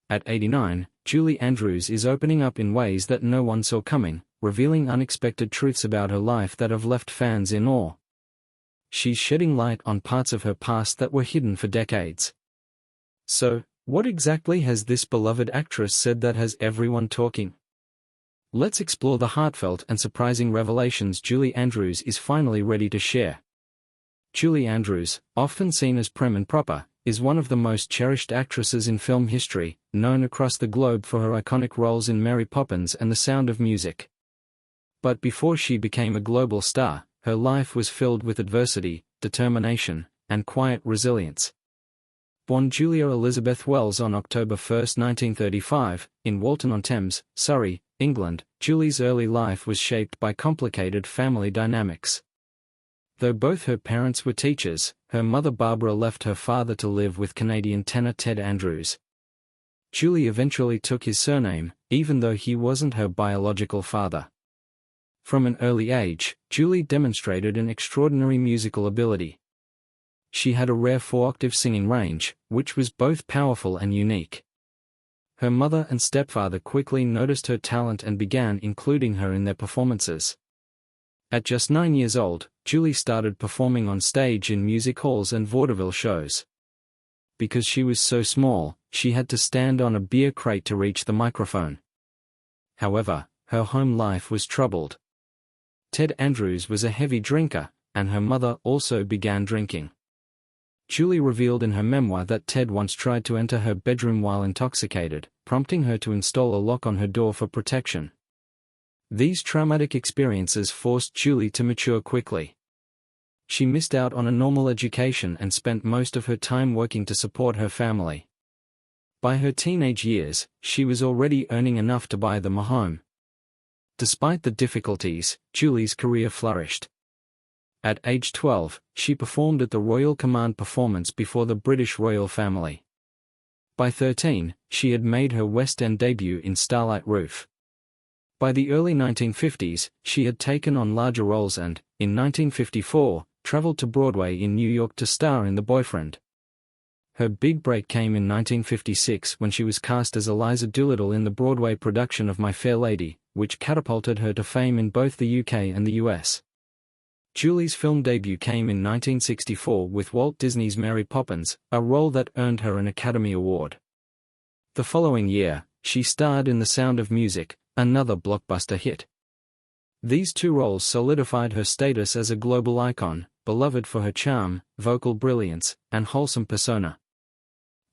At 89, Julie Andrews is opening up in ways that no one saw coming, revealing unexpected truths about her life that have left fans in awe. She's shedding light on parts of her past that were hidden for decades. So, what exactly has this beloved actress said that has everyone talking? Let's explore the heartfelt and surprising revelations Julie Andrews is finally ready to share. Julie Andrews, often seen as prim and proper, is one of the most cherished actresses in film history, known across the globe for her iconic roles in Mary Poppins and The Sound of Music. But before she became a global star, her life was filled with adversity, determination, and quiet resilience. Born Julia Elizabeth Wells on October 1, 1935, in Walton-on-Thames, Surrey, England, Julie's early life was shaped by complicated family dynamics. Though both her parents were teachers, her mother Barbara left her father to live with Canadian tenor Ted Andrews. Julie eventually took his surname, even though he wasn't her biological father. From an early age, Julie demonstrated an extraordinary musical ability. She had a rare 4-octave singing range, which was both powerful and unique. Her mother and stepfather quickly noticed her talent and began including her in their performances. At just 9 years old, Julie started performing on stage in music halls and vaudeville shows. Because she was so small, she had to stand on a beer crate to reach the microphone. However, her home life was troubled. Ted Andrews was a heavy drinker, and her mother also began drinking. Julie revealed in her memoir that Ted once tried to enter her bedroom while intoxicated, prompting her to install a lock on her door for protection. These traumatic experiences forced Julie to mature quickly. She missed out on a normal education and spent most of her time working to support her family. By her teenage years, she was already earning enough to buy them a home. Despite the difficulties, Julie's career flourished. At age 12, she performed at the Royal Command performance before the British royal family. By 13, she had made her West End debut in Starlight Roof. By the early 1950s, she had taken on larger roles and, in 1954, traveled to Broadway in New York to star in The Boyfriend. Her big break came in 1956 when she was cast as Eliza Doolittle in the Broadway production of My Fair Lady, which catapulted her to fame in both the UK and the US. Julie's film debut came in 1964 with Walt Disney's Mary Poppins, a role that earned her an Academy Award. The following year, she starred in The Sound of Music, another blockbuster hit. These two roles solidified her status as a global icon, beloved for her charm, vocal brilliance, and wholesome persona.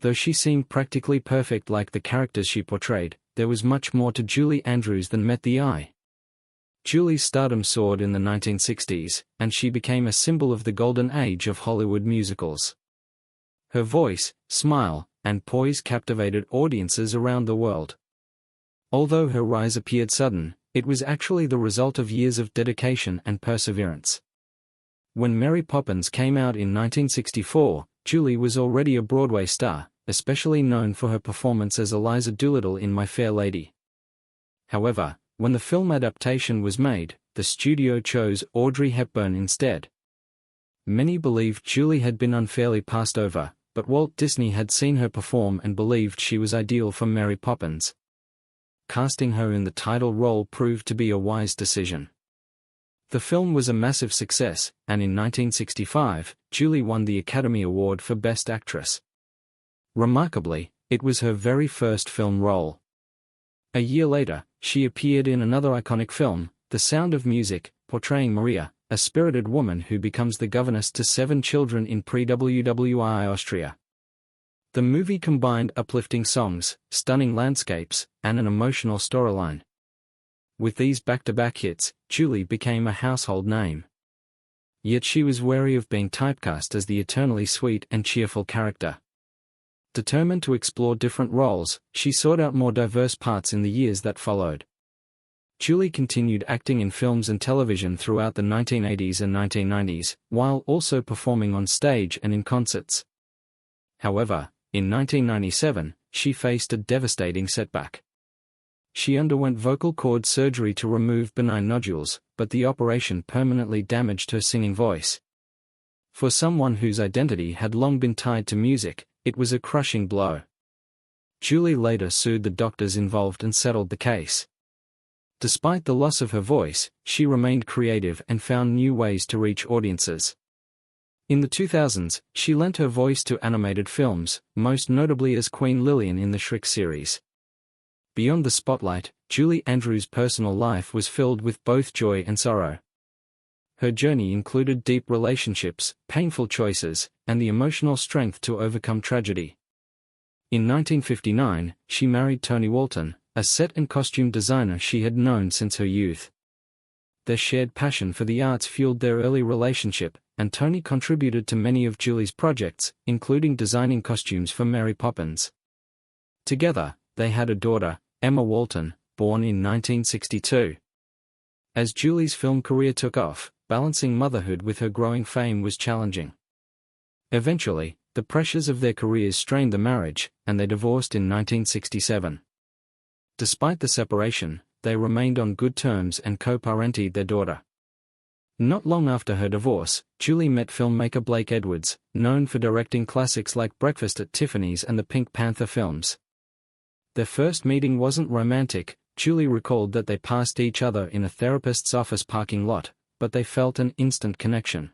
Though she seemed practically perfect like the characters she portrayed, there was much more to Julie Andrews than met the eye. Julie's stardom soared in the 1960s, and she became a symbol of the golden age of Hollywood musicals. Her voice, smile, and poise captivated audiences around the world. Although her rise appeared sudden, it was actually the result of years of dedication and perseverance. When Mary Poppins came out in 1964, Julie was already a Broadway star, especially known for her performance as Eliza Doolittle in My Fair Lady. However, when the film adaptation was made, the studio chose Audrey Hepburn instead. Many believed Julie had been unfairly passed over, but Walt Disney had seen her perform and believed she was ideal for Mary Poppins. Casting her in the title role proved to be a wise decision. The film was a massive success, and in 1965, Julie won the Academy Award for Best Actress. Remarkably, it was her very first film role. A year later, she appeared in another iconic film, The Sound of Music, portraying Maria, a spirited woman who becomes the governess to 7 children in pre-WWI Austria. The movie combined uplifting songs, stunning landscapes, and an emotional storyline. With these back-to-back hits, Julie became a household name. Yet she was wary of being typecast as the eternally sweet and cheerful character. Determined to explore different roles, she sought out more diverse parts in the years that followed. Julie continued acting in films and television throughout the 1980s and 1990s, while also performing on stage and in concerts. However, in 1997, she faced a devastating setback. She underwent vocal cord surgery to remove benign nodules, but the operation permanently damaged her singing voice. For someone whose identity had long been tied to music, it was a crushing blow. Julie later sued the doctors involved and settled the case. Despite the loss of her voice, she remained creative and found new ways to reach audiences. In the 2000s, she lent her voice to animated films, most notably as Queen Lillian in the Shrek series. Beyond the spotlight, Julie Andrews' personal life was filled with both joy and sorrow. Her journey included deep relationships, painful choices, and the emotional strength to overcome tragedy. In 1959, she married Tony Walton, a set and costume designer she had known since her youth. Their shared passion for the arts fueled their early relationship, and Tony contributed to many of Julie's projects, including designing costumes for Mary Poppins. Together, they had a daughter, Emma Walton, born in 1962. As Julie's film career took off, balancing motherhood with her growing fame was challenging. Eventually, the pressures of their careers strained the marriage, and they divorced in 1967. Despite the separation, they remained on good terms and co-parented their daughter. Not long after her divorce, Julie met filmmaker Blake Edwards, known for directing classics like Breakfast at Tiffany's and the Pink Panther films. Their first meeting wasn't romantic. Julie recalled that they passed each other in a therapist's office parking lot, but they felt an instant connection.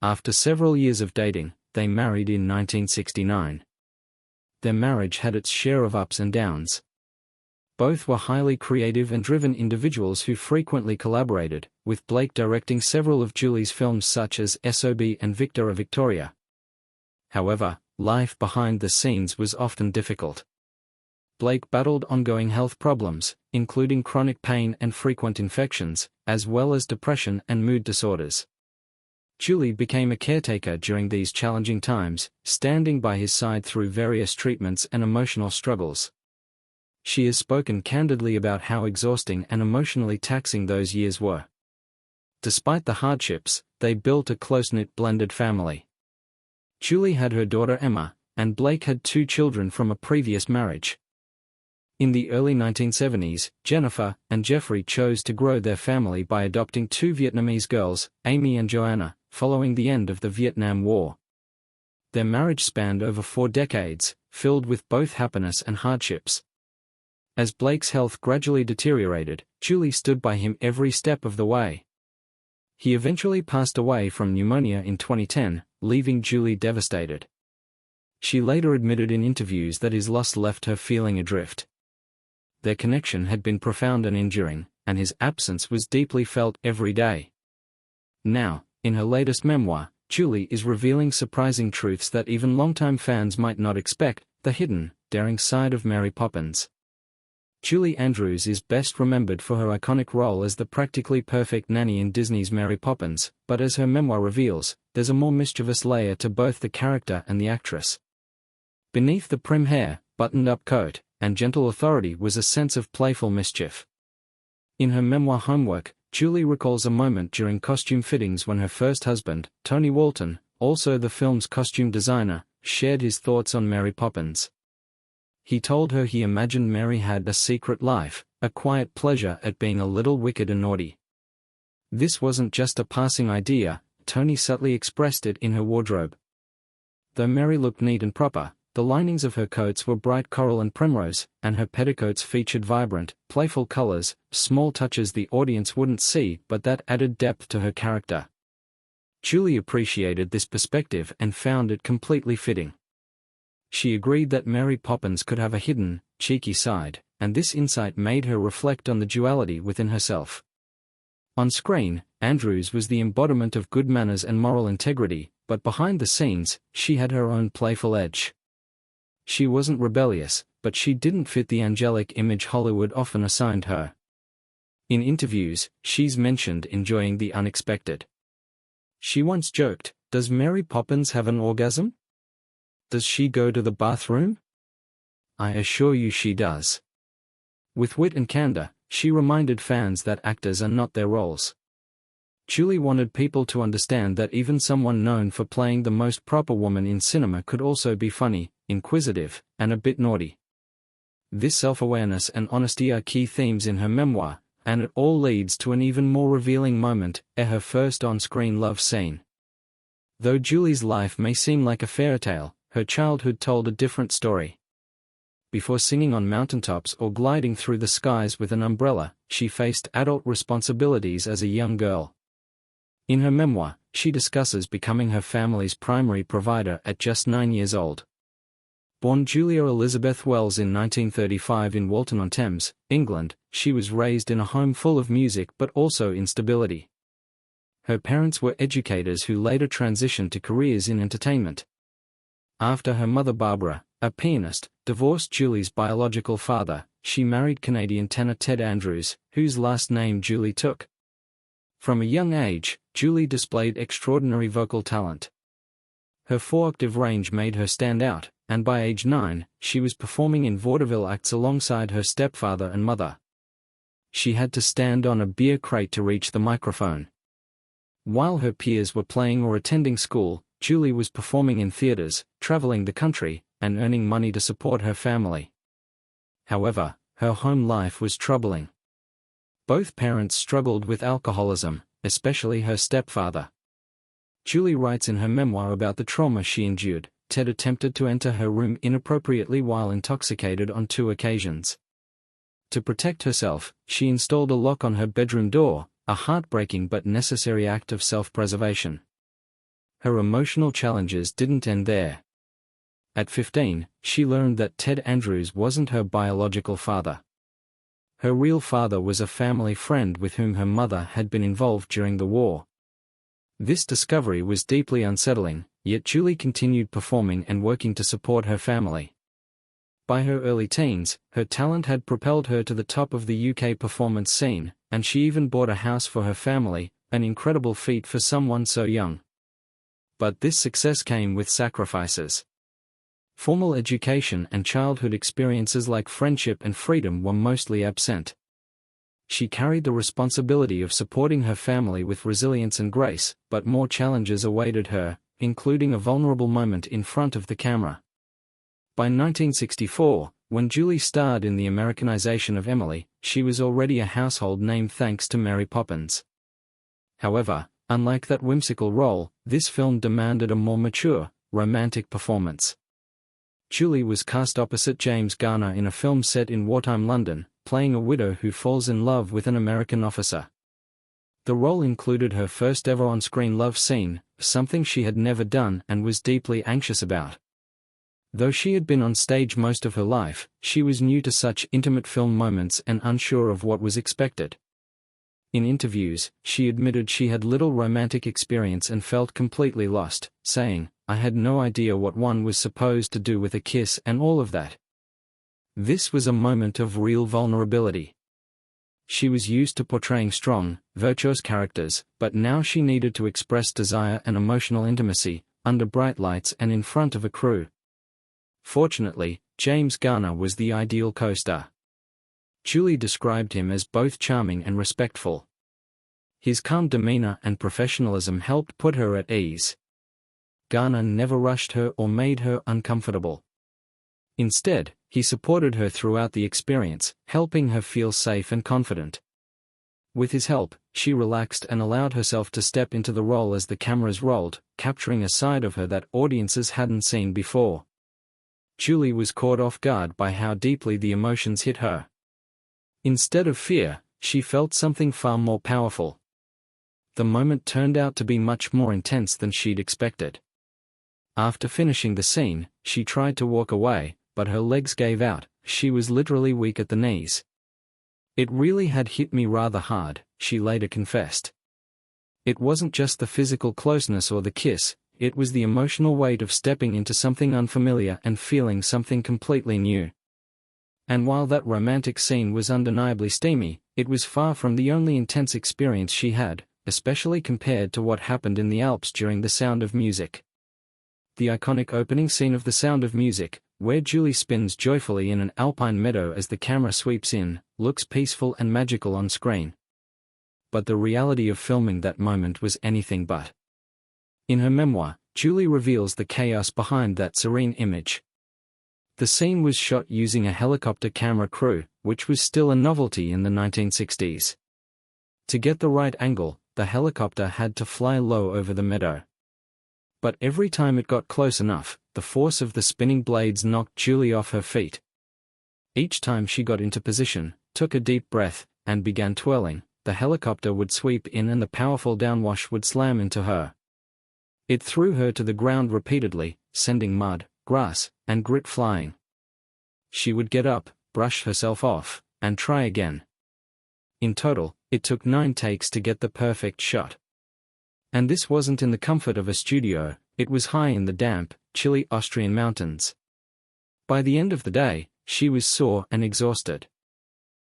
After several years of dating, they married in 1969. Their marriage had its share of ups and downs. Both were highly creative and driven individuals who frequently collaborated, with Blake directing several of Julie's films such as SOB and Victor Victoria. However, life behind the scenes was often difficult. Blake battled ongoing health problems, including chronic pain and frequent infections, as well as depression and mood disorders. Julie became a caretaker during these challenging times, standing by his side through various treatments and emotional struggles. She has spoken candidly about how exhausting and emotionally taxing those years were. Despite the hardships, they built a close-knit blended family. Julie had her daughter Emma, and Blake had 2 children from a previous marriage. In the early 1970s, Jennifer and Jeffrey chose to grow their family by adopting 2 Vietnamese girls, Amy and Joanna, following the end of the Vietnam War. Their marriage spanned over 4 decades, filled with both happiness and hardships. As Blake's health gradually deteriorated, Julie stood by him every step of the way. He eventually passed away from pneumonia in 2010, leaving Julie devastated. She later admitted in interviews that his loss left her feeling adrift. Their connection had been profound and enduring, and his absence was deeply felt every day. Now, in her latest memoir, Julie is revealing surprising truths that even longtime fans might not expect: the hidden, daring side of Mary Poppins. Julie Andrews is best remembered for her iconic role as the practically perfect nanny in Disney's Mary Poppins, but as her memoir reveals, there's a more mischievous layer to both the character and the actress. Beneath the prim hair, buttoned-up coat, and gentle authority was a sense of playful mischief. In her memoir Homework, Julie recalls a moment during costume fittings when her first husband, Tony Walton, also the film's costume designer, shared his thoughts on Mary Poppins. He told her he imagined Mary had a secret life, a quiet pleasure at being a little wicked and naughty. This wasn't just a passing idea, Tony subtly expressed it in her wardrobe. Though Mary looked neat and proper, the linings of her coats were bright coral and primrose, and her petticoats featured vibrant, playful colors, small touches the audience wouldn't see but that added depth to her character. Julie appreciated this perspective and found it completely fitting. She agreed that Mary Poppins could have a hidden, cheeky side, and this insight made her reflect on the duality within herself. On screen, Andrews was the embodiment of good manners and moral integrity, but behind the scenes, she had her own playful edge. She wasn't rebellious, but she didn't fit the angelic image Hollywood often assigned her. In interviews, she's mentioned enjoying the unexpected. She once joked, "Does Mary Poppins have an orgasm? Does she go to the bathroom? I assure you she does." With wit and candor, she reminded fans that actors are not their roles. Julie wanted people to understand that even someone known for playing the most proper woman in cinema could also be funny, inquisitive, and a bit naughty. This self-awareness and honesty are key themes in her memoir, and it all leads to an even more revealing moment, her first on-screen love scene. Though Julie's life may seem like a fairy tale, her childhood told a different story. Before singing on mountaintops or gliding through the skies with an umbrella, she faced adult responsibilities as a young girl. In her memoir, she discusses becoming her family's primary provider at just 9 years old. Born Julia Elizabeth Wells in 1935 in Walton-on-Thames, England, she was raised in a home full of music but also instability. Her parents were educators who later transitioned to careers in entertainment. After her mother Barbara, a pianist, divorced Julie's biological father, she married Canadian tenor Ted Andrews, whose last name Julie took. From a young age, Julie displayed extraordinary vocal talent. Her 4-octave range made her stand out, and by age 9, she was performing in vaudeville acts alongside her stepfather and mother. She had to stand on a beer crate to reach the microphone. While her peers were playing or attending school, Julie was performing in theaters, traveling the country, and earning money to support her family. However, her home life was troubling. Both parents struggled with alcoholism, especially her stepfather. Julie writes in her memoir about the trauma she endured. Ted attempted to enter her room inappropriately while intoxicated on 2 occasions. To protect herself, she installed a lock on her bedroom door, a heartbreaking but necessary act of self-preservation. Her emotional challenges didn't end there. At 15, she learned that Ted Andrews wasn't her biological father. Her real father was a family friend with whom her mother had been involved during the war. This discovery was deeply unsettling, yet Julie continued performing and working to support her family. By her early teens, her talent had propelled her to the top of the UK performance scene, and she even bought a house for her family, an incredible feat for someone so young. But this success came with sacrifices. Formal education and childhood experiences like friendship and freedom were mostly absent. She carried the responsibility of supporting her family with resilience and grace, but more challenges awaited her, including a vulnerable moment in front of the camera. By 1964, when Julie starred in the Americanization of Emily, she was already a household name thanks to Mary Poppins. However, unlike that whimsical role, this film demanded a more mature, romantic performance. Julie was cast opposite James Garner in a film set in wartime London, playing a widow who falls in love with an American officer. The role included her first ever on-screen love scene, something she had never done and was deeply anxious about. Though she had been on stage most of her life, she was new to such intimate film moments and unsure of what was expected. In interviews, she admitted she had little romantic experience and felt completely lost, saying, "I had no idea what one was supposed to do with a kiss and all of that." This was a moment of real vulnerability. She was used to portraying strong, virtuous characters, but now she needed to express desire and emotional intimacy, under bright lights and in front of a crew. Fortunately, James Garner was the ideal co-star. Julie described him as both charming and respectful. His calm demeanor and professionalism helped put her at ease. Garner never rushed her or made her uncomfortable. Instead, he supported her throughout the experience, helping her feel safe and confident. With his help, she relaxed and allowed herself to step into the role as the cameras rolled, capturing a side of her that audiences hadn't seen before. Julie was caught off guard by how deeply the emotions hit her. Instead of fear, she felt something far more powerful. The moment turned out to be much more intense than she'd expected. After finishing the scene, she tried to walk away, but her legs gave out. She was literally weak at the knees. "It really had hit me rather hard," she later confessed. "It wasn't just the physical closeness or the kiss, it was the emotional weight of stepping into something unfamiliar and feeling something completely new." And while that romantic scene was undeniably steamy, it was far from the only intense experience she had, especially compared to what happened in the Alps during The Sound of Music. The iconic opening scene of The Sound of Music, where Julie spins joyfully in an alpine meadow as the camera sweeps in, looks peaceful and magical on screen. But the reality of filming that moment was anything but. In her memoir, Julie reveals the chaos behind that serene image. The scene was shot using a helicopter camera crew, which was still a novelty in the 1960s. To get the right angle, the helicopter had to fly low over the meadow. But every time it got close enough, the force of the spinning blades knocked Julie off her feet. Each time she got into position, took a deep breath, and began twirling, the helicopter would sweep in and the powerful downwash would slam into her. It threw her to the ground repeatedly, sending mud, grass, and grit flying. She would get up, brush herself off, and try again. In total, it took 9 takes to get the perfect shot. And this wasn't in the comfort of a studio, it was high in the damp, chilly Austrian mountains. By the end of the day, she was sore and exhausted.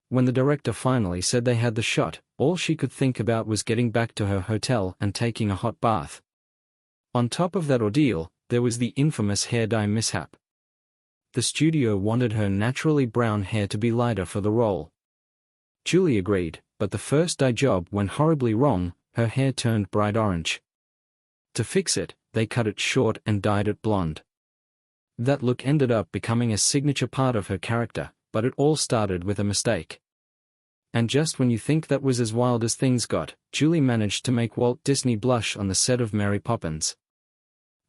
When the director finally said they had the shot, all she could think about was getting back to her hotel and taking a hot bath. On top of that ordeal, there was the infamous hair dye mishap. The studio wanted her naturally brown hair to be lighter for the role. Julie agreed, but the first dye job went horribly wrong, her hair turned bright orange. To fix it, they cut it short and dyed it blonde. That look ended up becoming a signature part of her character, but it all started with a mistake. And just when you think that was as wild as things got, Julie managed to make Walt Disney blush on the set of Mary Poppins.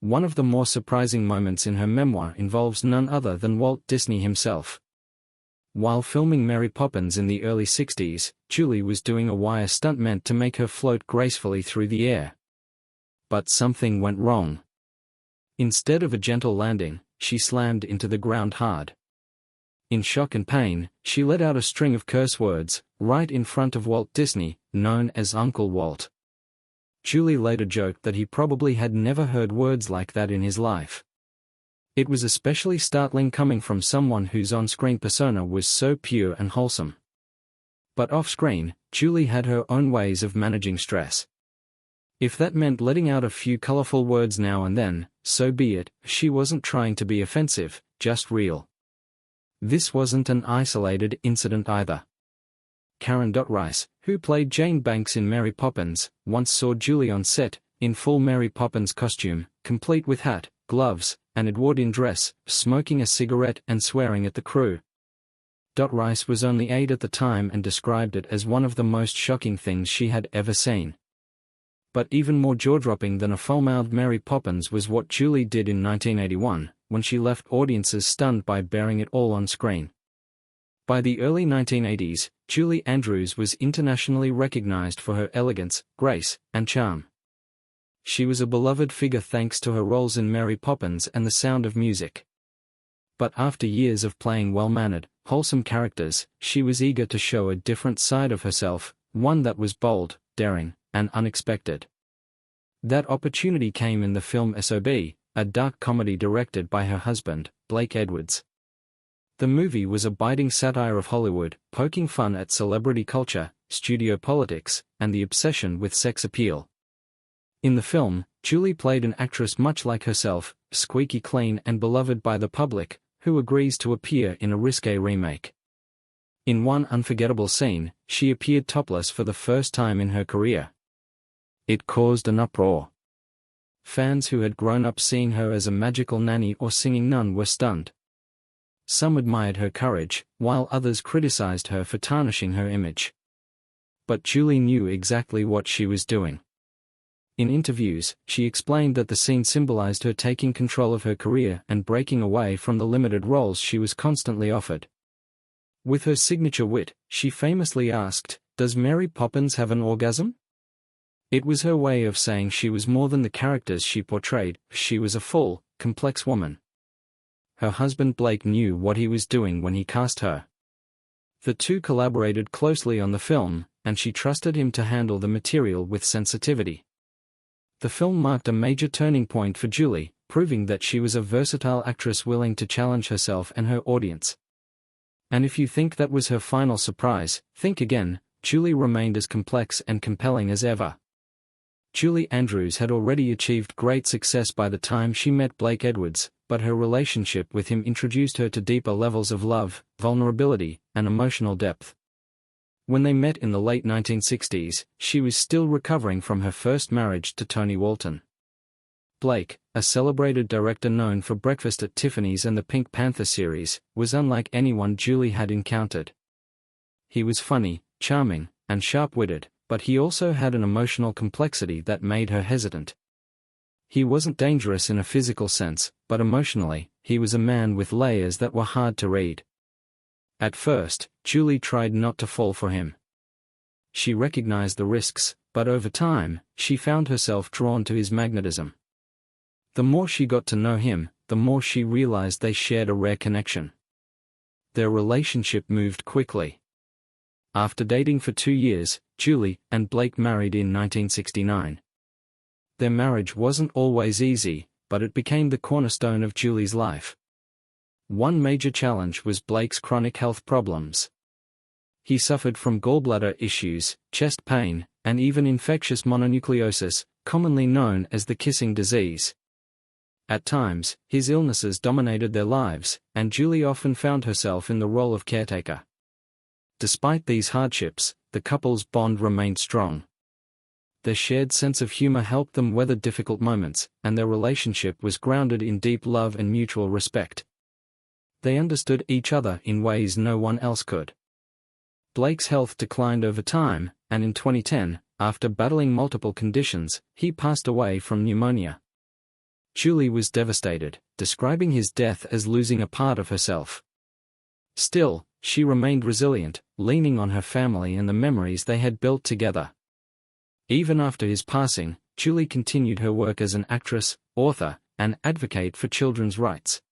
One of the more surprising moments in her memoir involves none other than Walt Disney himself. While filming Mary Poppins in the early 60s, Julie was doing a wire stunt meant to make her float gracefully through the air. But something went wrong. Instead of a gentle landing, she slammed into the ground hard. In shock and pain, she let out a string of curse words, right in front of Walt Disney, known as Uncle Walt. Julie later joked that he probably had never heard words like that in his life. It was especially startling coming from someone whose on-screen persona was so pure and wholesome. But off-screen, Julie had her own ways of managing stress. If that meant letting out a few colorful words now and then, so be it. She wasn't trying to be offensive, just real. This wasn't an isolated incident either. Karen Rice, who played Jane Banks in Mary Poppins, once saw Julie on set, in full Mary Poppins costume, complete with hat, gloves, and Edwardian dress, smoking a cigarette and swearing at the crew. Rice was only 8 at the time and described it as one of the most shocking things she had ever seen. But even more jaw-dropping than a foul-mouthed Mary Poppins was what Julie did in 1981, when she left audiences stunned by bearing it all on screen. By the early 1980s, Julie Andrews was internationally recognized for her elegance, grace, and charm. She was a beloved figure thanks to her roles in Mary Poppins and The Sound of Music. But after years of playing well-mannered, wholesome characters, she was eager to show a different side of herself, one that was bold, daring, and unexpected. That opportunity came in the film S.O.B., a dark comedy directed by her husband, Blake Edwards. The movie was a biting satire of Hollywood, poking fun at celebrity culture, studio politics, and the obsession with sex appeal. In the film, Julie played an actress much like herself, squeaky clean and beloved by the public, who agrees to appear in a risque remake. In one unforgettable scene, she appeared topless for the first time in her career. It caused an uproar. Fans who had grown up seeing her as a magical nanny or singing nun were stunned. Some admired her courage, while others criticized her for tarnishing her image. But Julie knew exactly what she was doing. In interviews, she explained that the scene symbolized her taking control of her career and breaking away from the limited roles she was constantly offered. With her signature wit, she famously asked, "Does Mary Poppins have an orgasm?" It was her way of saying she was more than the characters she portrayed, she was a full, complex woman. Her husband Blake knew what he was doing when he cast her. The two collaborated closely on the film, and she trusted him to handle the material with sensitivity. The film marked a major turning point for Julie, proving that she was a versatile actress willing to challenge herself and her audience. And if you think that was her final surprise, think again. Julie remained as complex and compelling as ever. Julie Andrews had already achieved great success by the time she met Blake Edwards, but her relationship with him introduced her to deeper levels of love, vulnerability, and emotional depth. When they met in the late 1960s, she was still recovering from her first marriage to Tony Walton. Blake, a celebrated director known for Breakfast at Tiffany's and the Pink Panther series, was unlike anyone Julie had encountered. He was funny, charming, and sharp-witted, but he also had an emotional complexity that made her hesitant. He wasn't dangerous in a physical sense, but emotionally, he was a man with layers that were hard to read. At first, Julie tried not to fall for him. She recognized the risks, but over time, she found herself drawn to his magnetism. The more she got to know him, the more she realized they shared a rare connection. Their relationship moved quickly. After dating for 2 years, Julie and Blake married in 1969. Their marriage wasn't always easy, but it became the cornerstone of Julie's life. One major challenge was Blake's chronic health problems. He suffered from gallbladder issues, chest pain, and even infectious mononucleosis, commonly known as the kissing disease. At times, his illnesses dominated their lives, and Julie often found herself in the role of caretaker. Despite these hardships, the couple's bond remained strong. Their shared sense of humor helped them weather difficult moments, and their relationship was grounded in deep love and mutual respect. They understood each other in ways no one else could. Blake's health declined over time, and in 2010, after battling multiple conditions, he passed away from pneumonia. Julie was devastated, describing his death as losing a part of herself. Still, she remained resilient, leaning on her family and the memories they had built together. Even after his passing, Julie continued her work as an actress, author, and advocate for children's rights.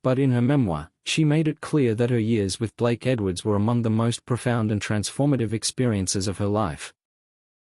But in her memoir, she made it clear that her years with Blake Edwards were among the most profound and transformative experiences of her life.